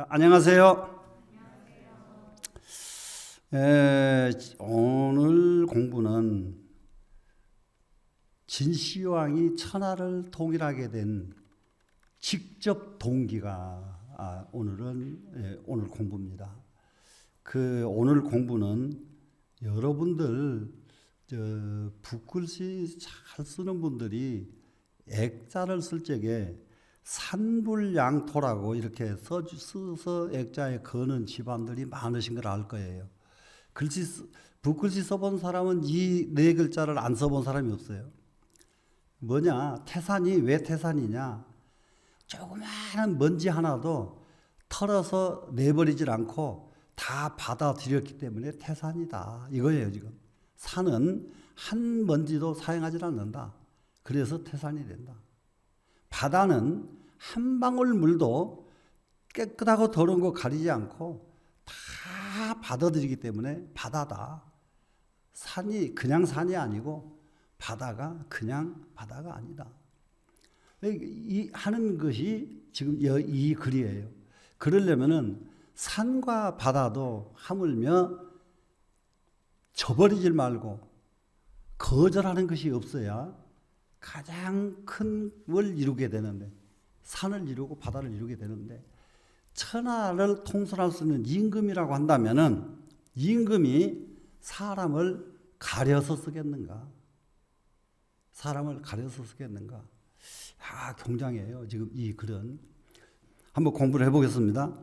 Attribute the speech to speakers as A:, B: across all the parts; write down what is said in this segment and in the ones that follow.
A: 안녕하세요. 오늘 공부는 진시황이 천하를 통일하게 된 직접 동기가 오늘 공부입니다. 오늘 공부는 여러분들 붓글씨 잘 쓰는 분들이 액자를 쓸 적에 산불양토라고 이렇게 써서 액자에 거는 집안들이 많으신 걸 알 거예요. 붓글씨 써본 사람은 이 네 글자를 안 써본 사람이 없어요. 뭐냐? 태산이 왜 태산이냐? 조그마한 먼지 하나도 털어서 내버리질 않고 다 받아들였기 때문에 태산이다. 이거예요, 지금. 산은 한 먼지도 사용하지 않는다. 그래서 태산이 된다. 바다는 한 방울 물도 깨끗하고 더러운 거 가리지 않고 다 받아들이기 때문에 바다다. 산이 그냥 산이 아니고 바다가 그냥 바다가 아니다. 이 하는 것이 지금 이 글이에요. 그러려면은 산과 바다도 하물며 저버리질 말고 거절하는 것이 없어야 가장 큰 걸 이루게 되는데, 산을 이루고 바다를 이루게 되는데, 천하를 통솔할 수 있는 임금이라고 한다면은 임금이 사람을 가려서 쓰겠는가? 사람을 가려서 쓰겠는가? 굉장해요. 지금 이 글은. 한번 공부를 해보겠습니다.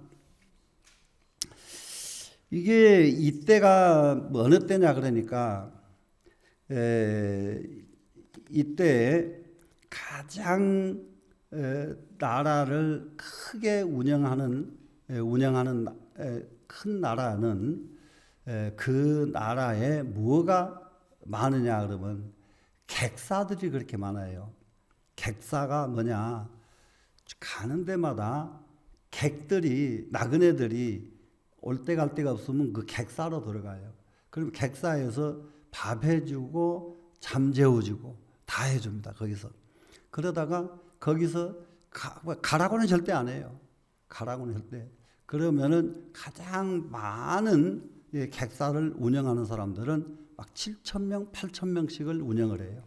A: 이게 이때가 어느 때냐 그러니까 이때 가장 나라를 크게 운영하는 큰 나라는 그 나라에 뭐가 많으냐 그러면 객사들이 그렇게 많아요. 객사가 뭐냐? 가는 데마다 객들이, 나그네들이 올 때 갈 데가 없으면 그 객사로 들어가요. 그럼 객사에서 밥 해주고 잠 재워주고 다 해줍니다. 거기서. 그러다가 거기서 가라고는 절대 안 해요. 가라고는 절대. 그러면은 가장 많은 객사를 운영하는 사람들은 막 7,000명, 8,000명씩을 운영을 해요.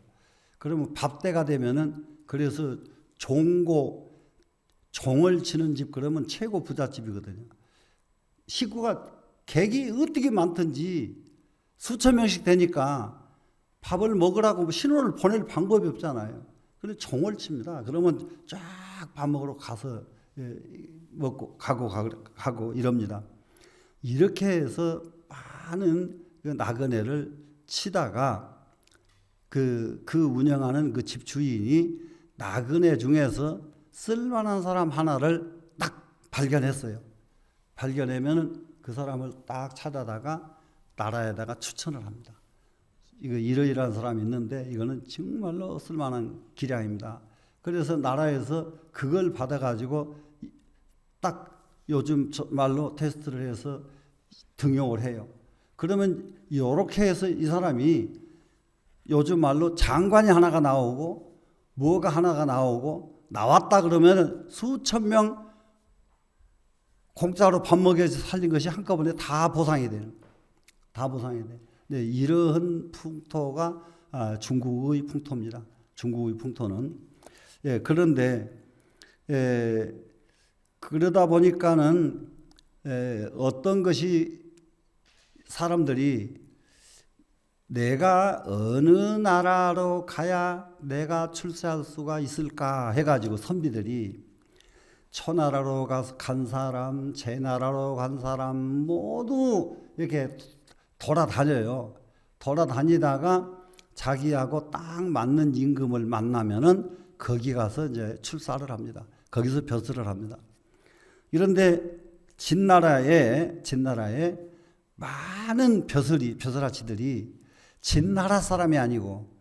A: 그러면 밥때가 되면은 그래서 종을 치는 집 그러면 최고 부잣집이거든요. 식구가 객이 어떻게 많든지 수천 명씩 되니까 밥을 먹으라고 신호를 보낼 방법이 없잖아요. 그래서 종을 칩니다. 그러면 쫙 밥 먹으러 가서 먹고 가고 이럽니다. 이렇게 해서 많은 나그네를 치다가 그 운영하는 그 집 주인이 나그네 중에서 쓸만한 사람 하나를 딱 발견했어요. 발견하면 그 사람을 딱 찾아다가 나라에다가 추천을 합니다. 이러이러한 사람이 있는데 이거는 정말로 쓸만한 기량입니다. 그래서 나라에서 그걸 받아가지고 딱 요즘 말로 테스트를 해서 등용을 해요. 그러면 이렇게 해서 이 사람이 요즘 말로 장관이 하나가 나오고 뭐가 하나가 나오고 나왔다 그러면 수천 명 공짜로 밥 먹여서 살린 것이 한꺼번에 다 보상이 돼요. 다 보상이 돼요. 네, 이러한 풍토가 중국의 풍토입니다. 중국의 풍토는. 그런데 그러다 보니까는 어떤 것이 사람들이 내가 어느 나라로 가야 내가 출세할 수가 있을까 해가지고 선비들이 초나라로 간 사람, 제나라로 간 사람 모두 이렇게 돌아다녀요. 돌아다니다가 자기하고 딱 맞는 임금을 만나면은 거기 가서 이제 출사를 합니다. 거기서 벼슬을 합니다. 그런데 진나라에 많은 벼슬아치들이 진나라 사람이 아니고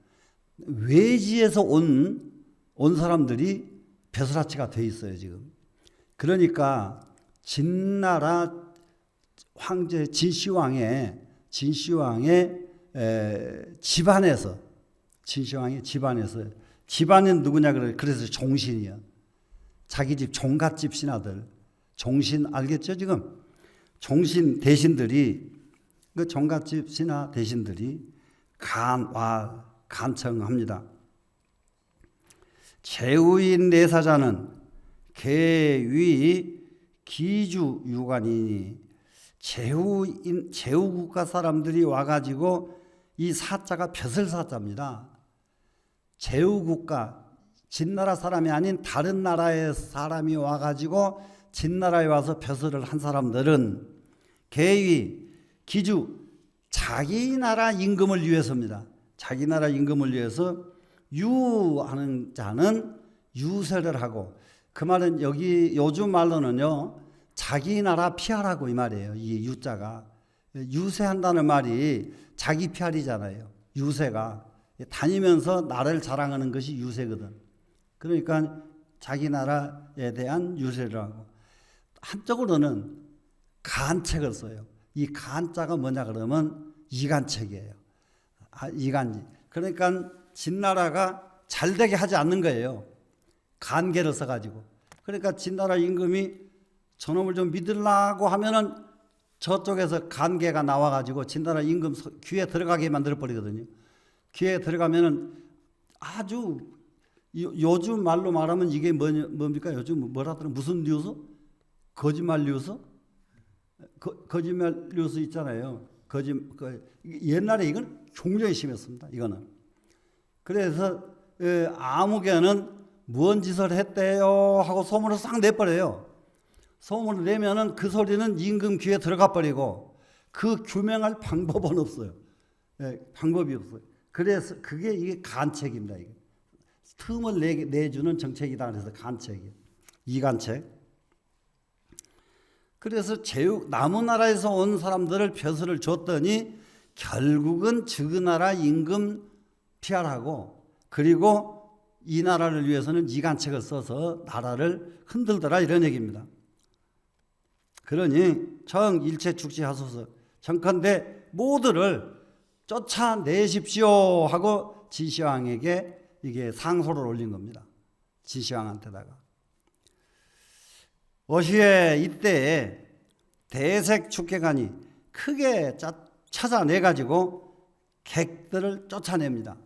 A: 외지에서 온 사람들이 벼슬아치가 돼 있어요, 지금. 그러니까 진나라 황제 진시황의 집안에서 집안은 누구냐 그래서 종신이야. 자기 집 종갓집 신하들 종신 알겠죠 지금? 종신 대신들이 그 종갓집 신하 대신들이 간청합니다. 제후인 내사자는 계위 기주 유관이니 제후 국가 사람들이 와가지고 이 사자가 벼슬사자입니다. 제후 국가 진나라 사람이 아닌 다른 나라의 사람이 와가지고 진나라에 와서 벼슬을 한 사람들은 계위 기주 자기 나라 임금을 위해서입니다. 자기 나라 임금을 위해서 유하는 자는 유세를 하고, 그 말은 여기 요즘 말로는요 자기 나라 피하라고 이 말이에요. 이 유자가 유세한다는 말이 자기 피할이잖아요. 유세가 다니면서 나라를 자랑하는 것이 유세거든. 그러니까 자기 나라에 대한 유세를 하고, 한쪽으로는 간책을 써요. 이 간자가 뭐냐 그러면 이간책이에요. 이간지. 그러니까 진나라가 잘되게 하지 않는 거예요. 간계를 써가지고. 그러니까 진나라 임금이 저놈을 좀 믿으려고 하면은 저쪽에서 간계가 나와가지고 진나라 임금 귀에 들어가게 만들어버리거든요. 귀에 들어가면은 아주 요즘 말로 말하면 이게 뭡니까? 요즘 뭐라 하더라? 무슨 뉴스? 거짓말 뉴스? 거짓말 뉴스 있잖아요. 옛날에 이건 굉장히 심했습니다. 이거는. 그래서 아무개는 무언 짓을 했대요 하고 소문을 싹 내버려요. 소문을 내면은 그 소리는 임금 귀에 들어가 버리고 그 규명할 방법은 없어요. 방법이 없어요. 그래서 이게 간책입니다. 이게. 틈을 내주는 정책이다. 그래서 간책이에요. 이간책. 그래서 남은 나라에서 온 사람들을 벼슬을 줬더니 결국은 그 나라 임금 피하라고, 그리고 이 나라를 위해서는 이간책을 써서 나라를 흔들더라 이런 얘기입니다. 그러니 정일체 축지하소서 정컨대 모두를 쫓아내십시오 하고 진시황에게 이게 상소를 올린 겁니다. 진시황한테다가. 어시에 이때에 대색 축계관이 크게 찾아내가지고 객들을 쫓아냅니다.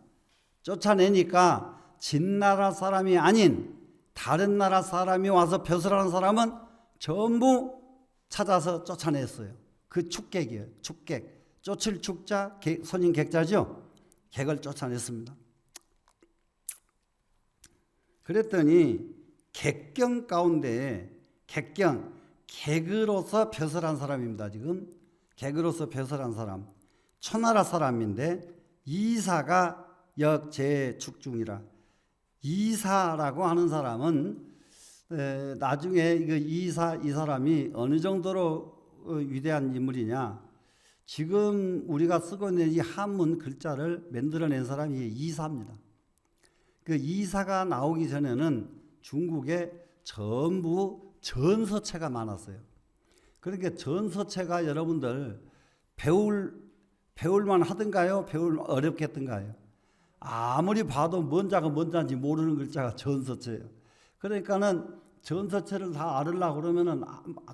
A: 쫓아내니까 진나라 사람이 아닌 다른 나라 사람이 와서 벼슬하는 사람은 전부 찾아서 쫓아냈어요. 그 축객이에요. 축객. 쫓을 축자, 손님 객자죠. 객을 쫓아냈습니다. 그랬더니 객경 가운데 객으로서 벼슬한 사람입니다. 지금 객으로서 벼슬한 사람, 초나라 사람인데 이사가 역제축중이라. 이사라고 하는 사람은 나중에 이 사람이 어느 정도로 위대한 인물이냐, 지금 우리가 쓰고 있는 이 한문 글자를 만들어낸 사람이 이사입니다. 그 이사가 나오기 전에는 중국에 전부 전서체가 많았어요. 그러니까 전서체가 여러분들 배울만 하던가요? 어렵겠던가요? 아무리 봐도 뭔 자가 뭔 자인지 모르는 글자가 전서체예요. 그러니까는 전서체를 다 알으려고 그러면은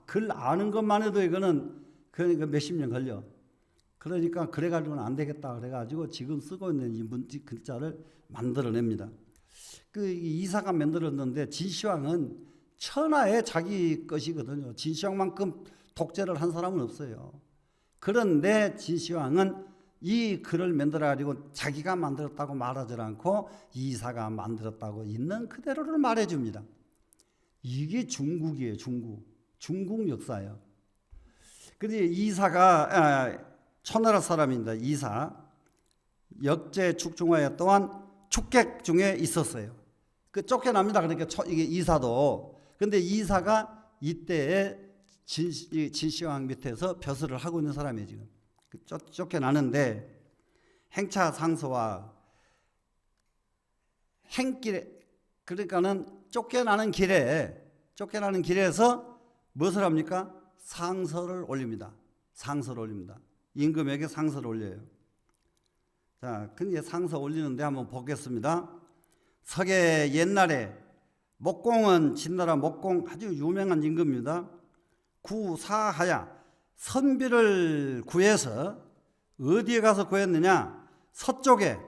A: 글 아는 것만 해도 이거는 그러니까 몇십 년 걸려. 그러니까 그래가지고는 안 되겠다 그래가지고 지금 쓰고 있는 이 문지 글자를 만들어냅니다. 그 이사가 만들었는데 진시황은 천하의 자기 것이거든요. 진시황만큼 독재를 한 사람은 없어요. 그런데 진시황은 이 글을 만들어가지고 자기가 만들었다고 말하지 않고 이사가 만들었다고 있는 그대로를 말해줍니다. 이게 중국이에요. 중국 역사예요. 근데 이사가 초나라 사람입니다. 이사. 역제 축중하에 또한 축객 중에 있었어요. 그 쫓겨납니다. 그러니까 이게 이사도. 근데 이사가 이때에 진시황 밑에서 벼슬을 하고 있는 사람이에요. 지금 쫓겨나는데 행차 상소와 행길에, 그러니까는 쫓겨나는 길에서 무엇을 합니까? 상서를 올립니다. 상서를 올립니다. 임금에게 상서를 올려요. 자, 근데 상서 올리는데 한번 보겠습니다. 석에 옛날에 목공은 진나라 목공 아주 유명한 임금입니다. 구사하야 선비를 구해서 어디에 가서 구했느냐? 서쪽에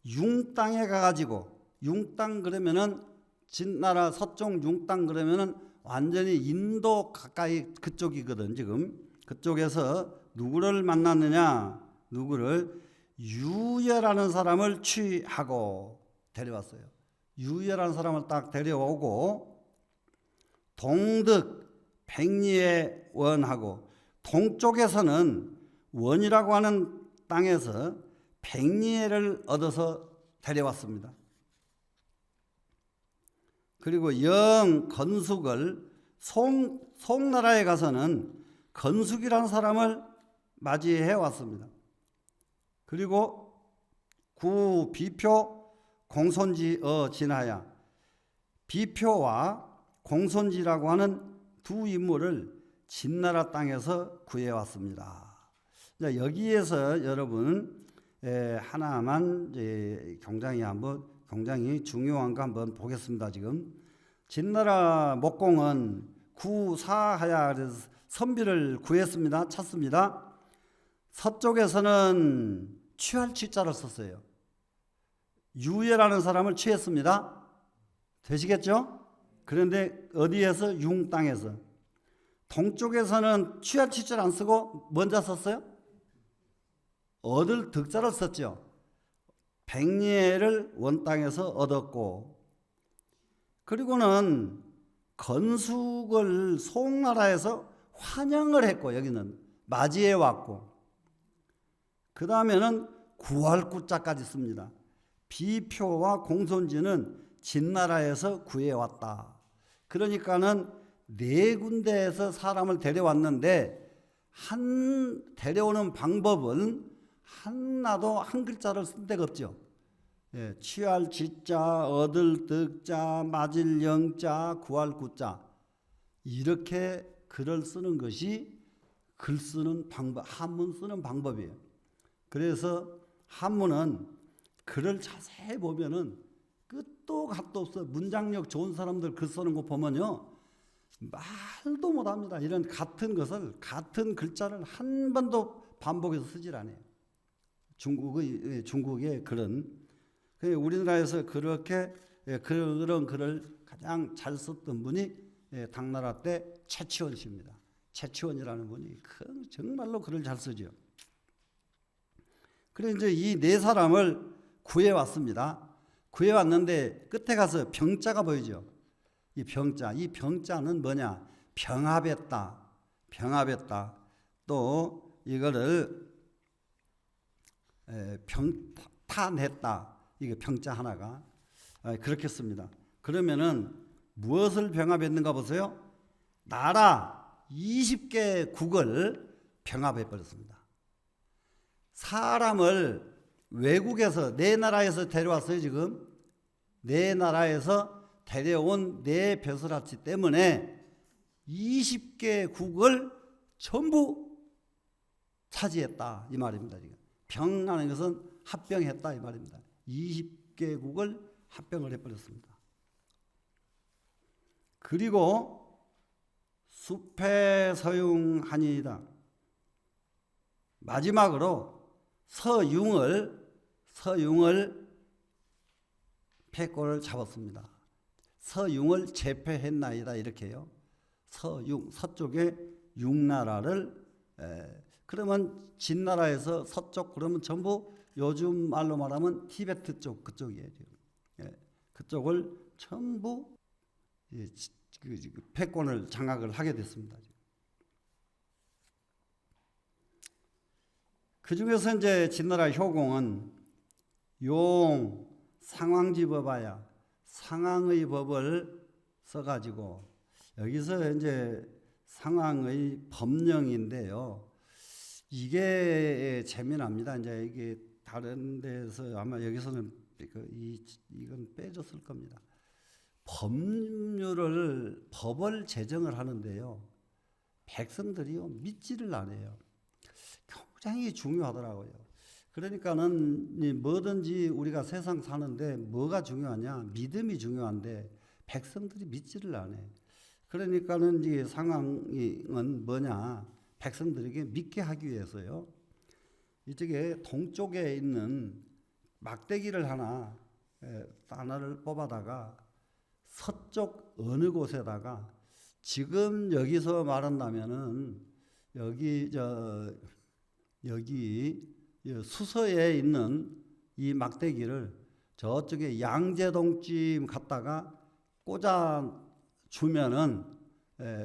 A: 융땅에 가가지고, 융땅 그러면은 진나라 서쪽 융땅 그러면은 완전히 인도 가까이 그쪽이거든. 지금 그쪽에서 누구를 만났느냐? 누구를? 유여라는 사람을 취하고 데려왔어요. 유여라는 사람을 딱 데려오고 동득 백리의 원하고, 동쪽에서는 원이라고 하는 땅에서 백리를 얻어서 데려왔습니다. 그리고 영 건숙을 송나라에 가서는 건숙이라는 사람을 맞이해 왔습니다. 그리고 구 비표 공손지어 진하야, 비표와 공손지라고 하는 두 인물을 진나라 땅에서 구해왔습니다. 여기에서 여러분 하나만 굉장히 중요한 거 한번 보겠습니다. 지금 진나라 목공은 구사하야 선비를 구했습니다. 찾습니다. 서쪽에서는 취할 취자를 썼어요. 유예라는 사람을 취했습니다. 되시겠죠? 그런데 어디에서? 융 땅에서. 동쪽에서는 취할 취자를 안 쓰고 뭔자 썼어요? 얻을 득자를 썼죠. 백리를 원 땅에서 얻었고, 그리고는 건숙을 송나라에서 환영을 했고, 여기는 맞이해 왔고, 그 다음에는 구할구자까지 씁니다. 비표와 공손지는 진나라에서 구해왔다. 그러니까는 네 군데에서 사람을 데려왔는데 데려오는 방법은 하나도 한 글자를 쓴 데가 없죠. 취할 지자, 얻을 득자, 맞을 영자, 구할 구자, 이렇게 글을 쓰는 것이 글 쓰는 방법, 한문 쓰는 방법이에요. 그래서 한문은 글을 자세히 보면은 끝도 갓도 없어. 문장력 좋은 사람들 글 쓰는 거 보면요, 말도 못합니다. 이런 같은 것을, 같은 글자를 한 번도 반복해서 쓰질 않아요. 중국의 글은. 우리나라에서 그렇게 그런 글을 가장 잘 썼던 분이 당나라 때 최치원 씨입니다. 최치원이라는 분이 정말로 글을 잘 쓰죠. 그래서 이제 이 네 사람을 구해왔습니다. 구해왔는데 끝에 가서 병자가 보이죠. 이 병자는 뭐냐? 병합했다. 또 이거를 병탄했다. 이게 병자 하나가 그렇게 씁니다. 그러면은 무엇을 병합했는가 보세요. 나라 20개국을 병합해 버렸습니다. 사람을 외국에서, 네 나라에서 데려왔어요. 지금 네 나라에서 데려온 네 벼슬아치 때문에 20개국을 전부 차지했다 이 말입니다. 지금 병하는 것은 합병했다 이 말입니다. 20개국을 합병을 해버렸습니다. 그리고 숲에 서융하니이다. 마지막으로 서융을 패권을 잡았습니다. 서융을 제패했나이다 이렇게요. 서쪽에 융나라를 그러면 진나라에서 서쪽 그러면 전부 요즘 말로 말하면 티베트 쪽 그쪽이에요. 그쪽을 전부 패권을 장악을 하게 됐습니다. 그 중에서 이제 진나라 효공은 용 상황지 법하야 상황의 법을 써가지고 여기서 이제 상황의 법령인데요. 이게 재미납니다. 이제 이게 다른 데서 아마 여기서는 이건 빼줬을 겁니다. 법을 제정을 하는데요. 백성들이요 믿지를 않아요. 굉장히 중요하더라고요. 그러니까는 뭐든지 우리가 세상 사는데 뭐가 중요하냐? 믿음이 중요한데 백성들이 믿지를 않아요. 그러니까는 이 상황은 뭐냐? 백성들에게 믿게 하기 위해서요. 이쪽에 동쪽에 있는 막대기를 하나를 뽑아다가 서쪽 어느 곳에다가 지금 여기서 말한다면은 여기 수서에 있는 이 막대기를 저쪽에 양재동쯤 갔다가 꽂아 주면은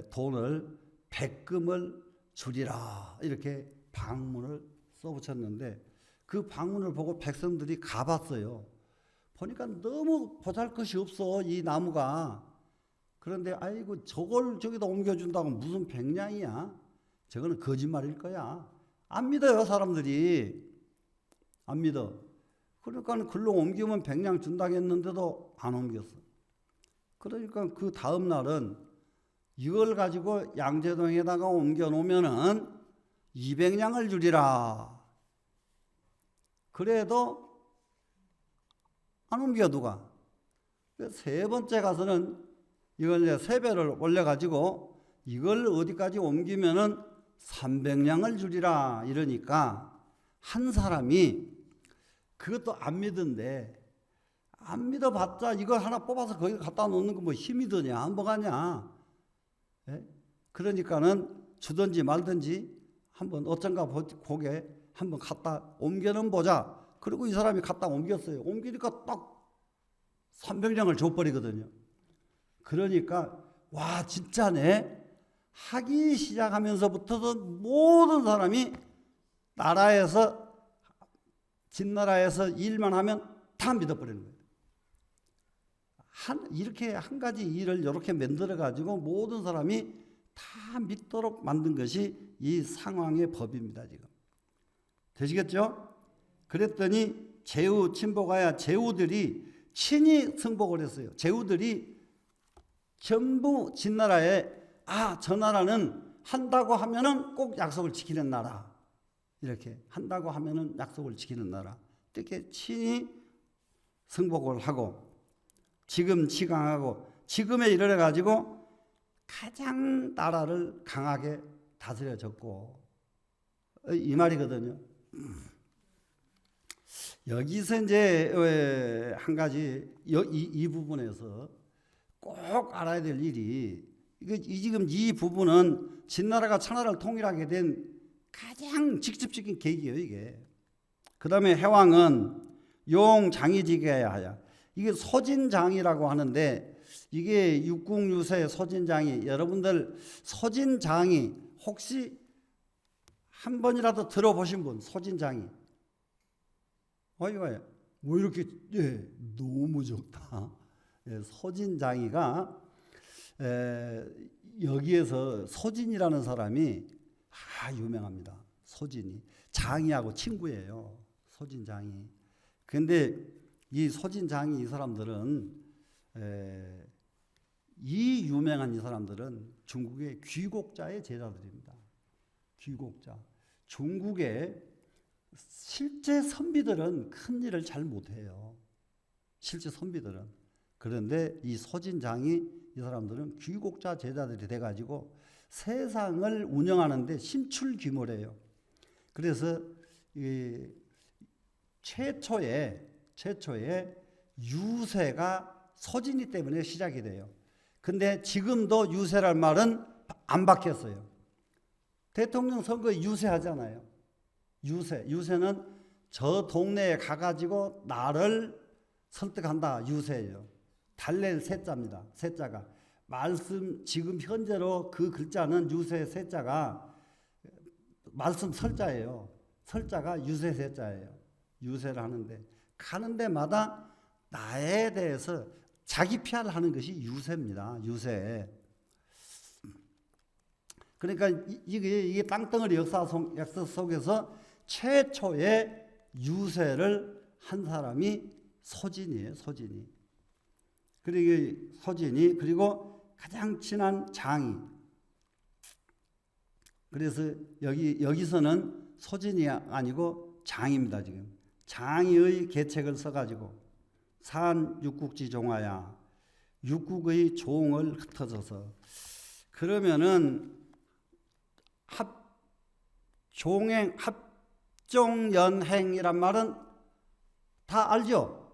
A: 돈을 백금을 주리라 이렇게 방문을 써붙였는데 그 방문을 보고 백성들이 가봤어요. 보니까 너무 보잘것이 없어 이 나무가. 그런데 아이고 저걸 저기다 옮겨준다고 무슨 백냥이야? 저거는 거짓말일 거야. 안 믿어요 사람들이. 안 믿어. 그러니까 글로 옮기면 백냥 준다고 했는데도 안 옮겼어. 그러니까 그 다음 날은 이걸 가지고 양재동에다가 옮겨 놓으면은 200냥을 주리라. 그래도 안 옮겨 누가. 세 번째 가서는 이걸 이제 3배를 올려가지고 이걸 어디까지 옮기면은 300냥을 주리라 이러니까 한 사람이 그것도 안 믿은데 안 믿어봤자 이거 하나 뽑아서 거기 갖다 놓는 거 뭐 힘이 드냐 뭐가냐. 그러니까는 주든지 말든지 한번 어쩐가 보게 한번 갖다 옮겨는 보자. 그리고 이 사람이 갖다 옮겼어요. 옮기니까 딱 300냥을 줘버리거든요. 그러니까 와 진짜네. 하기 시작하면서부터 모든 사람이 나라에서 진나라에서 일만 하면 다 믿어버리는 거예요. 이렇게 한 가지 일을 이렇게 만들어 가지고 모든 사람이 다 믿도록 만든 것이 이 상황의 법입니다. 지금 되시겠죠? 그랬더니 제후 친보가야 제후들이 친히 승복을 했어요. 제후들이 전부 진나라에 저 나라는 한다고 하면은 꼭 약속을 지키는 나라. 이렇게 한다고 하면은 약속을 지키는 나라. 이렇게 친히 승복을 하고 지금 치강하고 지금에 이르러 가지고 가장 나라를 강하게 다스려졌고 이 말이거든요. 여기서 이제 한 가지 이 부분에서 꼭 알아야 될 일이 지금 이 부분은 진나라가 천하를 통일하게 된 가장 직접적인 계기예요 이게. 그 다음에 해왕은 용장이지게야 하야. 이게 소진장이라고 하는데 이게 육국유세 소진장이 여러분들 소진장이 혹시 한 번이라도 들어보신 분 소진장이 왜 이렇게 너무 좋다. 소진장이가 여기에서 소진이라는 사람이 유명합니다. 소진이 장이하고 친구예요. 소진장이. 그런데 이 소진장이 이 사람들은 이 유명한 이 사람들은 중국의 귀곡자의 제자들입니다. 귀곡자. 중국의 실제 선비들은 큰 일을 잘 못해요. 실제 선비들은. 그런데 이 소진장이 이 사람들은 귀곡자 제자들이 돼가지고 세상을 운영하는데 신출귀몰해요. 그래서 이 최초의 유세가 소진이 때문에 시작이 돼요. 근데 지금도 유세란 말은 안 바뀌었어요. 대통령 선거에 유세하잖아요. 유세는 저 동네에 가가지고 나를 설득한다. 유세예요. 달랠 세자입니다. 세자가. 말씀 지금 현재로 그 글자는 유세 세자가 말씀 설자예요. 설자가 유세 세자예요. 유세를 하는데 가는 데마다 나에 대해서 자기 PR을 하는 것이 유세입니다. 유세. 그러니까 이게 땅덩어리 역사 속에서 최초의 유세를 한 사람이 소진이에요. 소진이. 그리고 소진이 그리고 가장 친한 장이. 그래서 여기서는 소진이 아니고 장입니다. 지금 장이의 계책을 써가지고 산 육국지 종하야 육국의 종을 흩어져서 그러면은 합종연행이란 말은 다 알죠?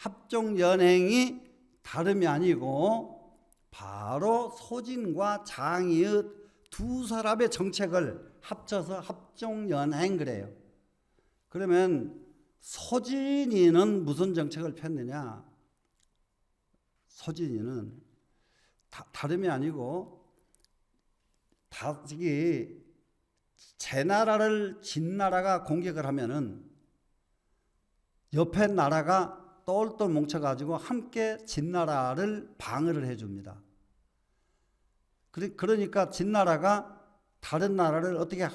A: 합종연행이 다름이 아니고 바로 소진과 장의의 두 사람의 정책을 합쳐서 합종연행 그래요. 그러면 소진이는 무슨 정책을 폈느냐? 소진이는 다름이 아니고 제 나라를 진나라가 공격을 하면은 옆에 나라가 똘똘 뭉쳐가지고 함께 진나라를 방어를 해줍니다. 그러니까 진나라가 다른 나라를 어떻게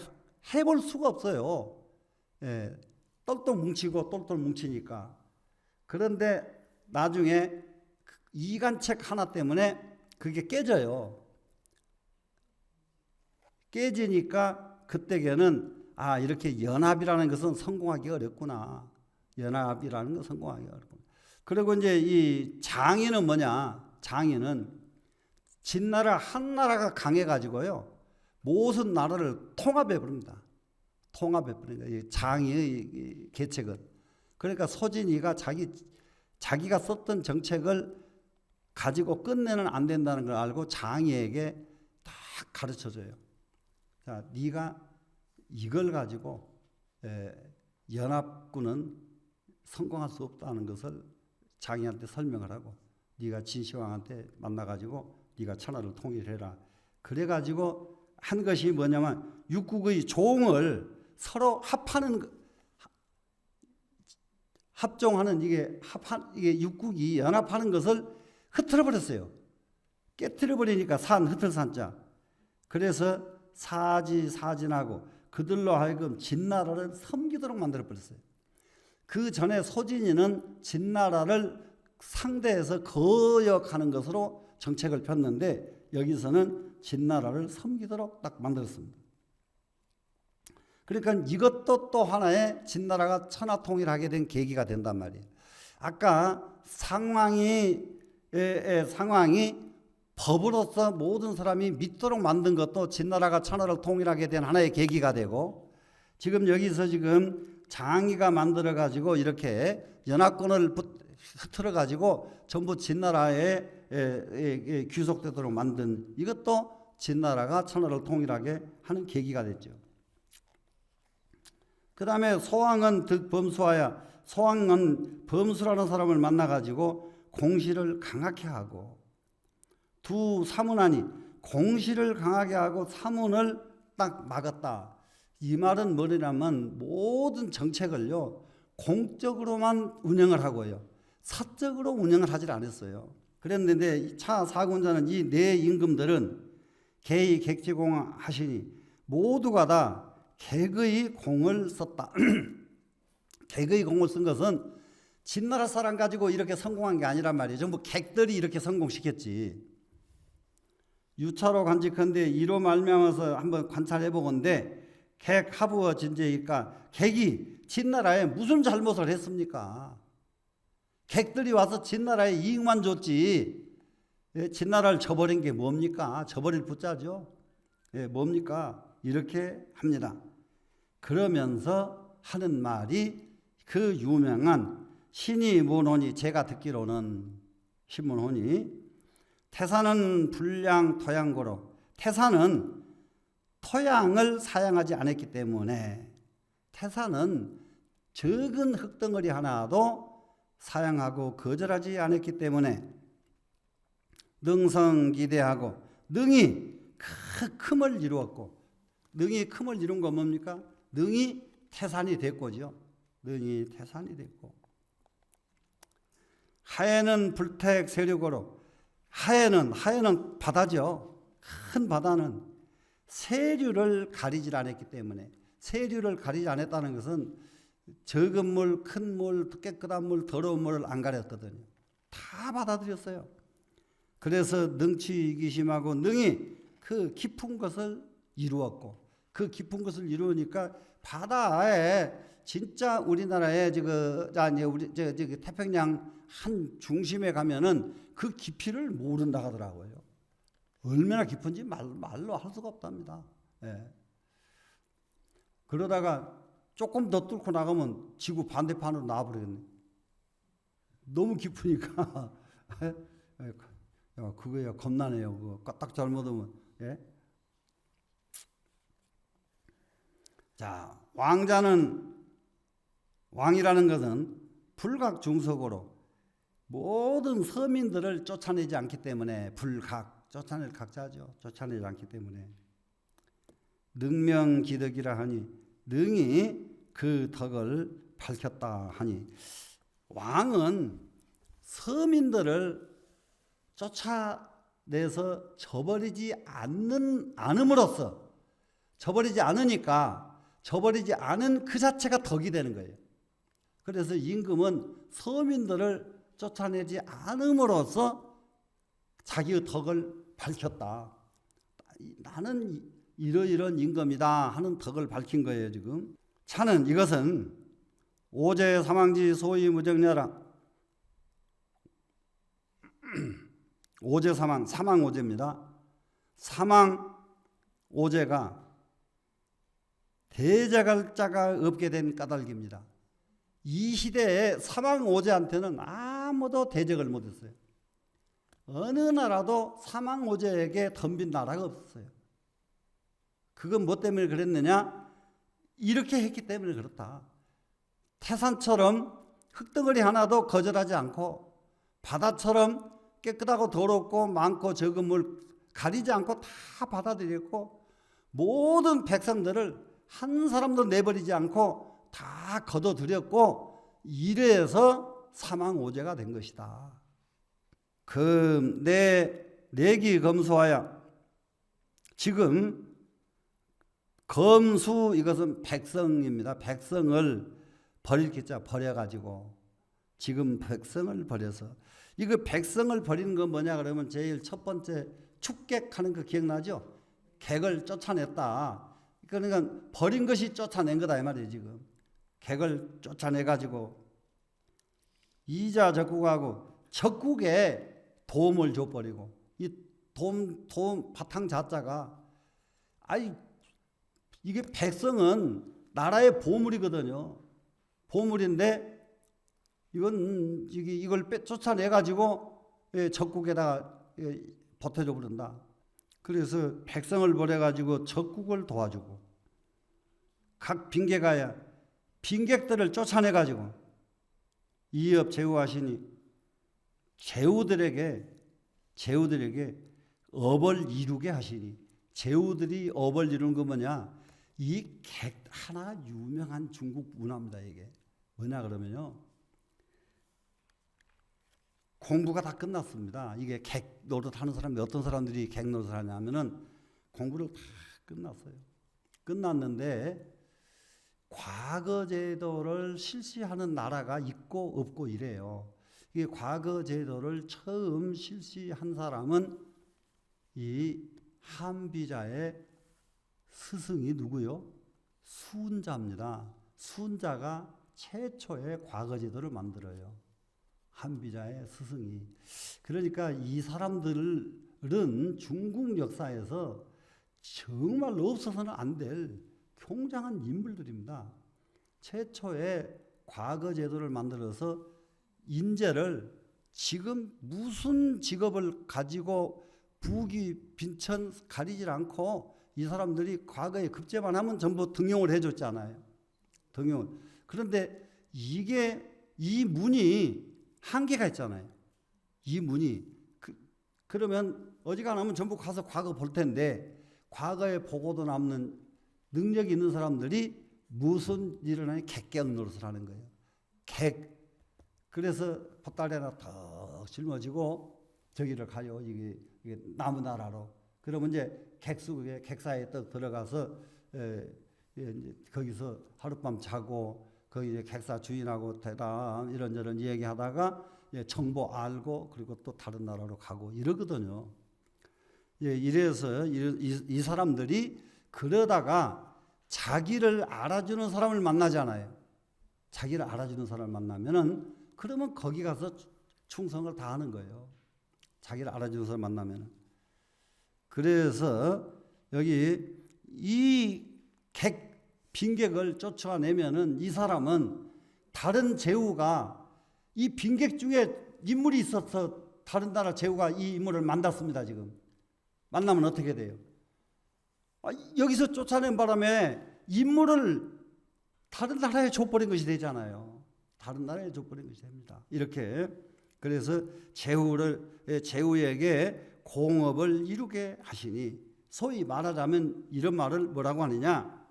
A: 해볼 수가 없어요. 예, 똘똘 뭉치니까. 그런데 나중에 이간책 하나 때문에 그게 깨져요. 깨지니까 그때에는 이렇게 연합이라는 것은 성공하기 어렵구나. 연합이라는 건 성공하기 어렵구나. 그리고 이제 이 장의는 뭐냐? 장의는 진나라 한 나라가 강해가지고요. 모든 나라를 통합해 버립니다. 통합해 버립니다. 이 장의의 계책은. 그러니까 소진이가 자기가 썼던 정책을 가지고 끝내는 안 된다는 걸 알고 장의에게 딱 가르쳐줘요. 자, 네가 이걸 가지고 연합군은 성공할 수 없다는 것을 장의한테 설명을 하고 네가 진시황한테 만나가지고 네가 천하를 통일해라. 그래가지고 한 것이 뭐냐면 육국의 종을 서로 합종하는 이게 육국이 연합하는 것을 흐트러 버렸어요. 깨트려 버리니까 흩을산자. 그래서 사진하고 그들로 하여금 진나라를 섬기도록 만들어 버렸어요. 그 전에 소진이는 진나라를 상대해서 거역하는 것으로 정책을 폈는데 여기서는 진나라를 섬기도록 딱 만들었습니다. 그러니까 이것도 또 하나의 진나라가 천하통일하게 된 계기가 된단 말이에요. 아까 상황이 법으로서 모든 사람이 믿도록 만든 것도 진나라가 천하를 통일하게 된 하나의 계기가 되고 지금 여기서 지금 장의가 만들어 가지고 이렇게 연합군을 흐트러 가지고 전부 진나라에 귀속되도록 만든 이것도 진나라가 천하를 통일하게 하는 계기가 됐죠. 그 다음에 소왕은 득범수하야. 소왕은 범수라는 사람을 만나 가지고 공시를 강하게 하고 두 사문하니 공시를 강하게 하고 사문을 딱 막았다. 이 말은 뭐냐면 모든 정책을요 공적으로만 운영을 하고요 사적으로 운영을 하질 않았어요. 그랬는데 차 사군자는 이 네 임금들은 개의 객지공 하시니 모두가 다 객의 공을 썼다. 객의 공을 쓴 것은 진나라 사람 가지고 이렇게 성공한 게 아니란 말이에요. 전부 객들이 이렇게 성공시켰지. 유차로 간직한데 이로 말미암아서 한번 관찰해 보건대 객 하부어 진제이까 객이 진나라에 무슨 잘못을 했습니까? 객들이 와서 진나라에 이익만 줬지 진나라를 저버린 게 뭡니까? 저버릴 부자죠. 뭡니까? 이렇게 합니다. 그러면서 하는 말이 그 유명한 신이 문호니 제가 듣기로는 신문호니 태산은 불량 토양고로 태산은 토양을 사양하지 않았기 때문에 태산은 적은 흙덩어리 하나도 사양하고 거절하지 않았기 때문에 능성기대하고 능이 큼을 이루었고 능이 큼을 이룬 건 뭡니까? 능이 태산이 됐고죠. 능이 태산이 됐고 하에는 불택 세력으로 하에는 바다죠. 큰 바다는 세류를 가리질 않았기 때문에 세류를 가리지 않았다는 것은 적은 물, 큰 물, 깨끗한 물, 더러운 물을 안 가렸거든요. 다 받아들였어요. 그래서 능치이기심하고 능이 그 깊은 것을 이루었고 그 깊은 것을 이루니까 바다에 진짜 우리나라에 우리 태평양 한 중심에 가면은 그 깊이를 모른다 하더라고요. 얼마나 깊은지 말로 할 수가 없답니다. 예. 그러다가 조금 더 뚫고 나가면 지구 반대편으로 나와버리겠네. 너무 깊으니까. 야, 그거야 겁나네요. 그거 딱 잘못하면. 예? 자, 왕이라는 것은 불각중석으로 모든 서민들을 쫓아내지 않기 때문에 쫓아낼 각자죠. 쫓아내지 않기 때문에 능명기덕이라 하니 능히 그 덕을 밝혔다 하니 왕은 서민들을 쫓아내서 저버리지 않음으로써 저버리지 않으니까 저버리지 않은 그 자체가 덕이 되는 거예요. 그래서 임금은 서민들을 쫓아내지 않음으로써 자기의 덕을 밝혔다. 나는 이러이러한 임금이다 하는 덕을 밝힌 거예요. 지금 차는 이것은 오제 사망지 소위 무정려라 오제 사망 오제입니다. 사망 오제가 대제갈자가 없게 된 까닭입니다. 이 시대에 사망 오제한테는 아무도 대적을 못했어요. 어느 나라도 사망 오제에게 덤빈 나라가 없었어요. 그건 뭐 때문에 그랬느냐? 이렇게 했기 때문에 그렇다. 태산처럼 흙덩어리 하나도 거절하지 않고 바다처럼 깨끗하고 더럽고 많고 적은 물 가리지 않고 다 받아들였고 모든 백성들을 한 사람도 내버리지 않고 다 거둬들였고 이래서 사망 오제가 된 것이다. 내기 검수하여 지금 검수 이것은 백성입니다. 백성을 버릴 기자 버려가지고 지금 백성을 버려서 이거 백성을 버리는 건 뭐냐 그러면 제일 첫 번째 축객하는 거 기억나죠? 객을 쫓아냈다. 그러니까 버린 것이 쫓아낸 거다 이 말이에요. 지금 객을 쫓아내가지고 이자 적국하고 적국에 도움을 줘버리고 이 도움 바탕 자자가 이게 백성은 나라의 보물이거든요. 보물인데 이걸 쫓아내가지고 적국에다가 보태줘 버린다. 그래서 백성을 버려가지고 적국을 도와주고 각 빈객하여 빈객들을 쫓아내가지고 이업 제후하시니 제후들에게 업을 이루게 하시니 제후들이 업을 이루는 거 뭐냐? 이 객 하나 유명한 중국 문화입니다. 이게 뭐냐 그러면요. 공부가 다 끝났습니다. 이게 객 노릇하는 사람이 어떤 사람들이 객 노릇을 하냐면은 공부를 다 끝났어요. 끝났는데 과거 제도를 실시하는 나라가 있고 없고 이래요. 이 과거 제도를 처음 실시한 사람은 이 한비자의 스승이 누구요? 수은자입니다. 수은자가 최초의 과거 제도를 만들어요. 한비자의 스승이. 그러니까 이 사람들은 중국 역사에서 정말 없어서는 안 될 굉장한 인물들입니다. 최초의 과거 제도를 만들어서 인재를 지금 무슨 직업을 가지고 부귀 빈천 가리질 않고 이 사람들이 과거에 급제만 하면 전부 등용을 해줬잖아요. 등용을. 그런데 이 문이 한계가 있잖아요. 이 문이 그러면 어지간하면 전부 가서 과거 볼 텐데 과거에 보고도 남는 능력이 있는 사람들이 무슨 일을 하니 객경 노릇을 하는 거예요. 그래서 보따리 하나 턱 짊어지고 저기를 가요. 이게 남의 나라로. 그러면 이제 객사에 떡 들어가서 이제 거기서 하룻밤 자고 거기 이제 객사 주인하고 대담 이런저런 얘기하다가 정보 알고 그리고 또 다른 나라로 가고 이러거든요. 이래서 이 사람들이 그러다가 자기를 알아주는 사람을 만나잖아요. 자기를 알아주는 사람을 만나면은 그러면 거기 가서 충성을 다하는 거예요. 자기를 알아주는 사람 만나면. 그래서 여기 이 빈객을 쫓아내면은 이 사람은 다른 제후가 이 빈객 중에 인물이 있어서 다른 나라 제후가 이 인물을 만났습니다. 지금 만나면 어떻게 돼요? 여기서 쫓아낸 바람에 인물을 다른 나라에 줘버린 것이 되잖아요. 다른 나라에 줘버린 것이 됩니다. 이렇게 그래서 제후에게 공업을 이루게 하시니, 소위 말하자면 이런 말을 뭐라고 하느냐,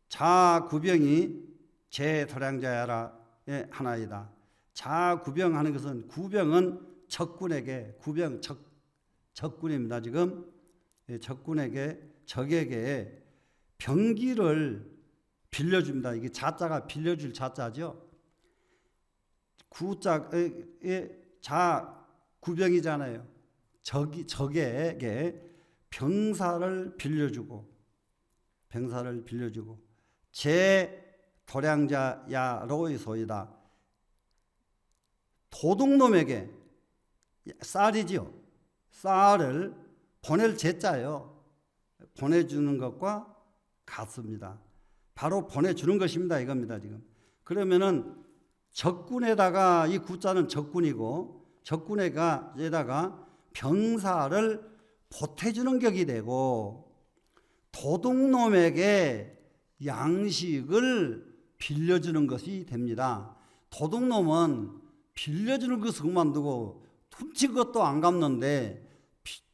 A: 자구병이 제도량자야라의 하나이다. 자구병하는 것은, 구병은 적군에게, 적군입니다. 지금 적군에게, 적에게 병기를 빌려줍니다. 이게 자자가 빌려줄 자자죠. 구자에 자구병이잖아요. 적에게 병사를 빌려주고 제 도량자야로의 소이다. 도둑놈에게, 쌀이지요. 쌀을 보낼 제자요. 보내주는 것과 같습니다. 바로 보내주는 것입니다. 이겁니다. 지금. 그러면은 적군에다가, 이 구자는 적군이고, 적군에다가 병사를 보태주는 격이 되고, 도둑놈에게 양식을 빌려주는 것이 됩니다. 도둑놈은 빌려주는 것을 그만두고 훔친 것도 안 갚는데,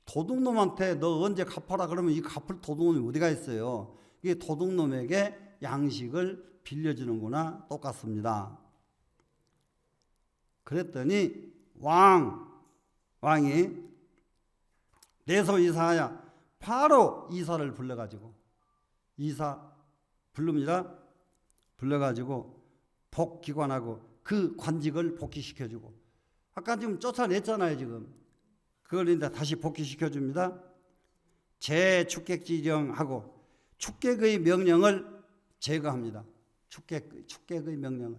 A: 도둑놈한테 너 언제 갚아라 그러면 이 갚을 도둑놈이 어디가 있어요. 이게 도둑놈에게 양식을 빌려주는구나, 똑같습니다. 그랬더니 왕이 내소 이사야, 바로 이사를 불러가지고, 이사 부릅니다. 불러가지고 복기관하고 그 관직을 복귀시켜주고, 아까 지금 쫓아냈잖아요. 지금 그걸 이제 다시 복귀시켜줍니다. 재축객지령하고 축객의 명령을 제거합니다. 축객의 명령을,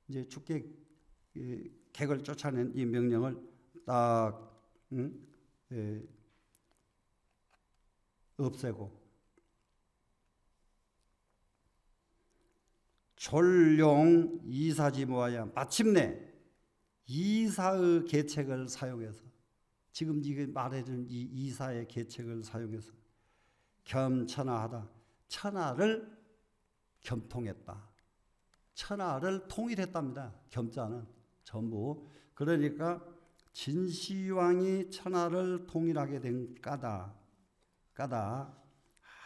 A: 이제 축객객을 쫓아낸 이 명령을 딱 없애고, 졸용 이사지모하야, 마침내 이사의 계책을 사용해서, 지금 이게 말해준 이 이사의 계책을 사용해서 겸천하하다, 천하를 겸통했다. 천하를 통일했답니다. 겸자는 전부. 그러니까 진시황이 천하를 통일하게 된 까다.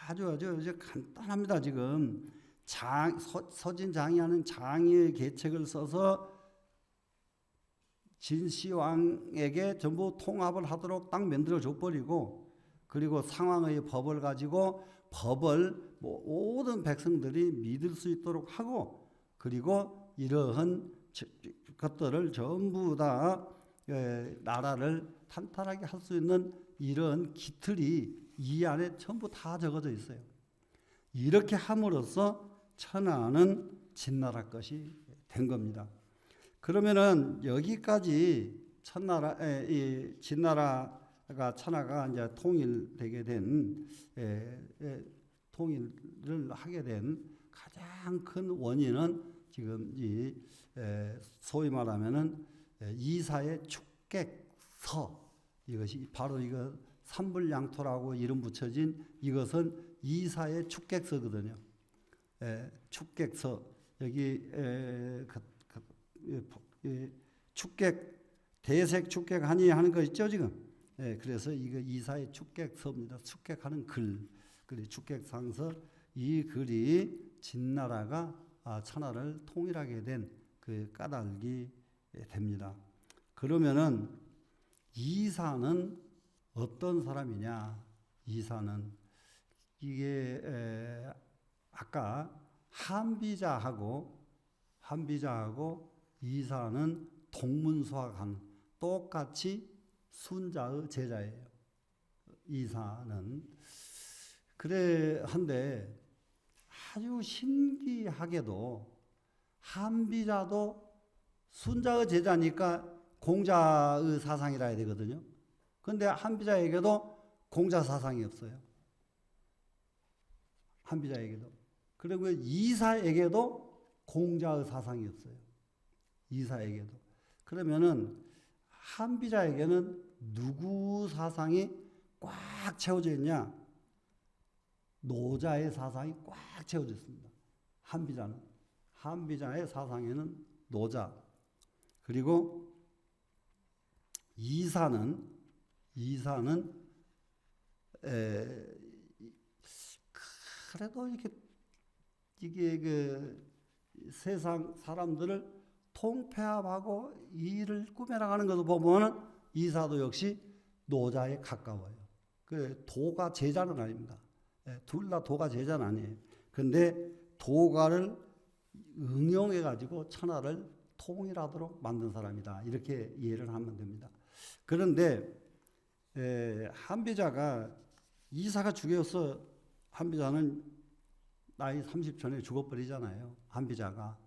A: 아주 간단합니다. 지금 서진장이하는 장의의 계책을 써서 진시황에게 전부 통합을 하도록 딱 만들어줘 버리고, 그리고 상황의 법을 가지고 법을 모든 백성들이 믿을 수 있도록 하고, 그리고 이러한 것들을 전부 다 나라를 탄탄하게 할 수 있는 이런 기틀이 이 안에 전부 다 적어져 있어요. 이렇게 함으로써 천하는 진나라 것이 된 겁니다. 그러면은 여기까지 진나라가, 천하가 이제 통일되게 된, 통일을 하게 된 가장 큰 원인은 지금 이 소위 말하면은 이사의 축객서, 이것이 바로 이거 삼불양토라고 이름 붙여진 이것은 이사의 축객서거든요. 축객서, 여기 축객, 대색 축객하니 하는 거 있죠 지금. 그래서 이거 이사의 축객서입니다. 축객하는 글, 그리고 축객상서, 이 글이 진나라가 천하를 통일하게 된 그 까닭이 됩니다. 그러면은 이사는 어떤 사람이냐? 이사는 이게 아까 한비자하고 이사는 동문서학한 똑같이 순자의 제자예요. 이사는. 그래 한데 아주 신기하게도 한비자도 순자의 제자니까 공자의 사상이라 해야 되거든요. 근데 한비자에게도 공자 사상이 없어요. 한비자에게도. 그리고 이사에게도 공자의 사상이 없어요. 이사에게도. 그러면은 한비자에게는 누구 사상이 꽉 채워져 있냐? 노자의 사상이 꽉 채워져 있습니다. 한비자의 사상에는 노자. 그리고 이사는 그래도 이게 그 세상 사람들을 통폐합하고 일을 꾸며나가는 것을 보면은 이사도 역시 노자에 가까워요. 그 도가 제자는 아닙니다. 둘 다 도가 제자는 아니에요. 근데 도가를 응용해 가지고 천하를 통일하도록 만든 사람이다. 이렇게 이해를 하면 됩니다. 그런데 한비자가 이사가 죽여서 한비자는 나이 30 전에 죽어버리잖아요. 한비자가.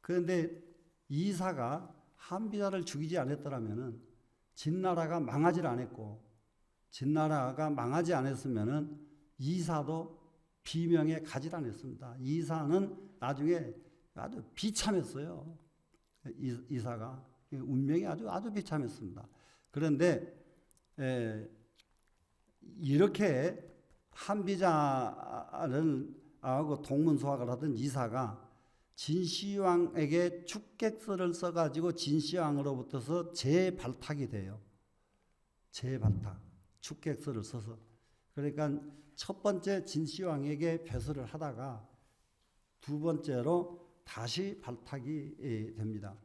A: 그런데 이사가 한비자를 죽이지 않았더라면은 진나라가 망하지 않았고 진나라가 망하지 않았으면은 이사도 비명에 가지 않았습니다. 이사는 나중에 아주 비참했어요. 이사가 운명이 아주 비참했습니다. 그런데 이렇게 한비자를 하고 동문서학을 하던 이사가 진시황에게 축객서를 써가지고 진시황으로부터서 재발탁이 돼요. 재발탁. 축객서를 써서. 그러니까 첫 번째 진시황에게 배설을 하다가 두 번째로 다시 발탁이 됩니다.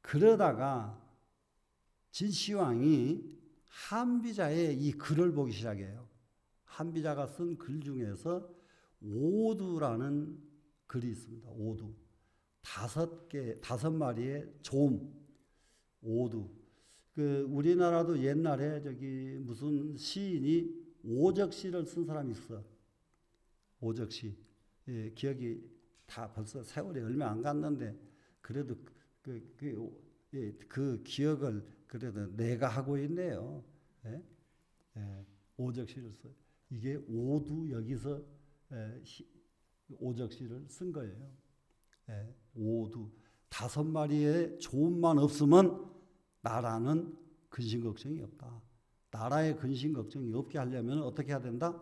A: 그러다가 진시황이 한비자의 이 글을 보기 시작해요. 한비자가 쓴 글 중에서 오두라는 글이 있습니다. 오두. 5마리의 좀. 오두. 우리나라도 옛날에 무슨 시인이 오적시를 쓴 사람이 있어. 오적시. 예, 기억이 다 벌써 세월이 얼마 안 갔는데, 그래도 그 기억을 그래도 내가 하고 있네요. 예? 예, 오적시를 써. 이게 오두 여기서 오적시를 쓴 거예요. 예, 오두. 5마리의 조음만 없으면 나라는 근심 걱정이 없다. 나라의 근심 걱정이 없게 하려면 어떻게 해야 된다?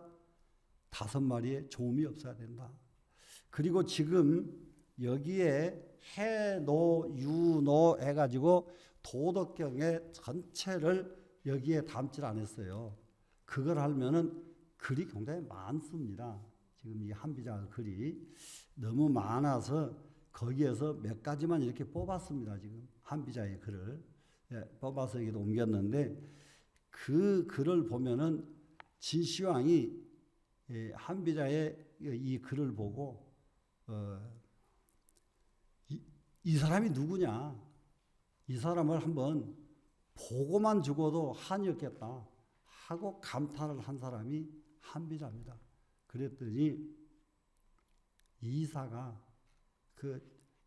A: 5마리의 조음이 없어야 된다. 그리고 지금 여기에 해, 노, 유, 노 해가지고 도덕경의 전체를 여기에 담질 않았어요. 그걸 하면은 글이 굉장히 많습니다. 지금 이 한비자 글이 너무 많아서 거기에서 몇 가지만 이렇게 뽑았습니다. 지금 한비자의 글을 뽑아서 여기도 옮겼는데 그 글을 보면은 진시황이 한비자의 이 글을 보고 이 사람이 누구냐? 이 사람을 한번 보고만 죽어도 한이었겠다 하고 감탄을 한 사람이 한비자입니다. 그랬더니 이사가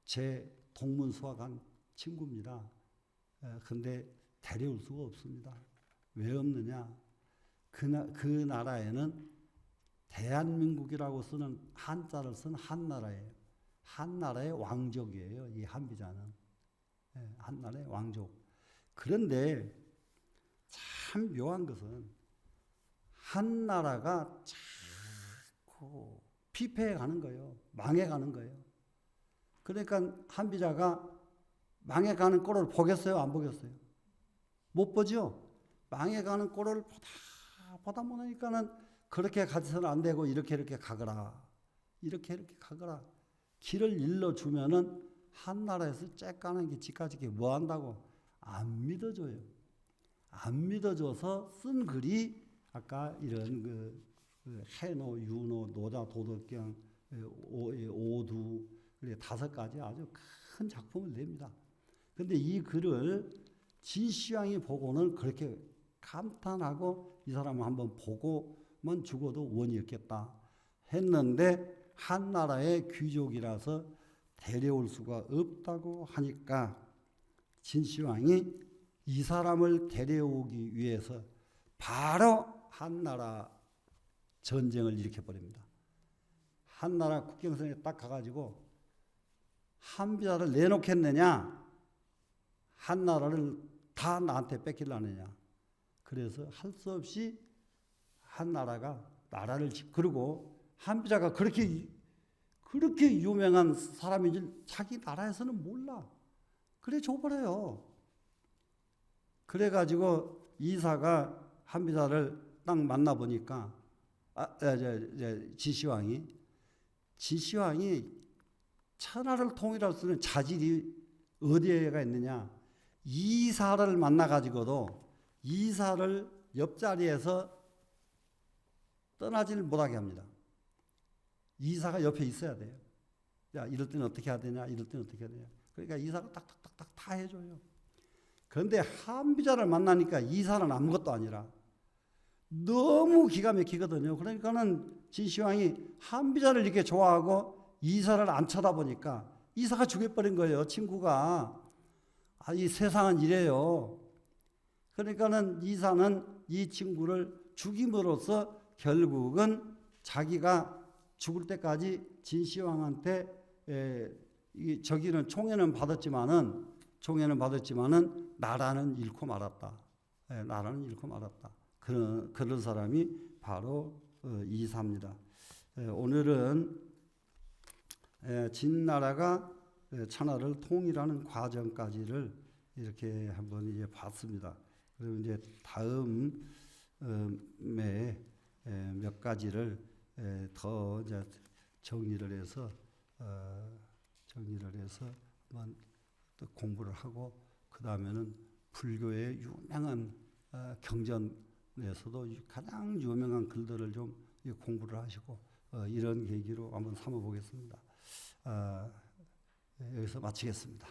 A: 제 동문서학한 친구입니다. 근데 데려올 수가 없습니다. 왜 없느냐? 그 나라에는 대한민국이라고 쓰는 한자를 쓴 한나라예요. 한나라의 왕족이에요. 이 한비자는. 한나라의 왕족. 그런데 참 묘한 것은 한나라가 자꾸 피폐해 가는 거예요. 망해 가는 거예요. 그러니까 한비자가 망해 가는 꼴을 보겠어요? 안 보겠어요? 못 보죠? 망해 가는 꼴을 보다 보니까는 그렇게 가서는 안 되고 이렇게 가거라. 이렇게 가거라. 길을 일러주면은 한나라에서 째까는 게 지까지 뭐 한다고 안 믿어줘요. 안 믿어줘서 쓴 글이 아까 이런 해노, 유노, 노자, 도덕경, 오두, 5가지 아주 큰 작품을 냅니다. 근데 이 글을 진시황이 보고는 그렇게 감탄하고 이 사람을 한번 보고만 죽어도 원이었겠다 했는데 한나라의 귀족이라서 데려올 수가 없다고 하니까 진시황이 이 사람을 데려오기 위해서 바로 한나라 전쟁을 일으켜 버립니다. 한나라 국경선에 딱 가가지고 한비자를 내놓겠느냐, 한나라를 다 나한테 뺏기려느냐. 그래서 할 수 없이 한나라가 나라를 그리고 한비자가 그렇게 유명한 사람인 줄 자기 나라에서는 몰라. 그래 줘버려요. 그래가지고 이사가 한비자를 딱 만나보니까 진시황이 천하를 통일할 수 있는 자질이 어디에가 있느냐. 이사를 만나가지고도 이사를 옆자리에서 떠나지를 못하게 합니다. 이사가 옆에 있어야 돼요. 야, 이럴 때는 어떻게 해야 되냐, 이럴 때는 어떻게 해야 되냐. 그러니까 이사가 딱딱딱딱 다 해줘요. 그런데 한비자를 만나니까 이사는 아무것도 아니라 너무 기가 막히거든요. 그러니까는 진시황이 한비자를 이렇게 좋아하고 이사를 안 쳐다보니까 이사가 죽여버린 거예요. 친구가. 아, 이 세상은 이래요. 그러니까는 이사는 이 친구를 죽임으로써 결국은 자기가 죽을 때까지 진시황한테 저기는 총애는 받았지만은 나라는 잃고 말았다. 나라는 잃고 말았다. 그런 사람이 바로 이사입니다. 오늘은 진나라가 천하를 통일하는 과정까지를 이렇게 한번 이제 봤습니다. 그리고 이제 다음에 몇 가지를 더 이제 정리를 해서 한번 또 공부를 하고 그 다음에는 불교의 유명한 경전에서도 가장 유명한 글들을 좀 공부를 하시고 이런 계기로 한번 삼아 보겠습니다. 여기서 마치겠습니다.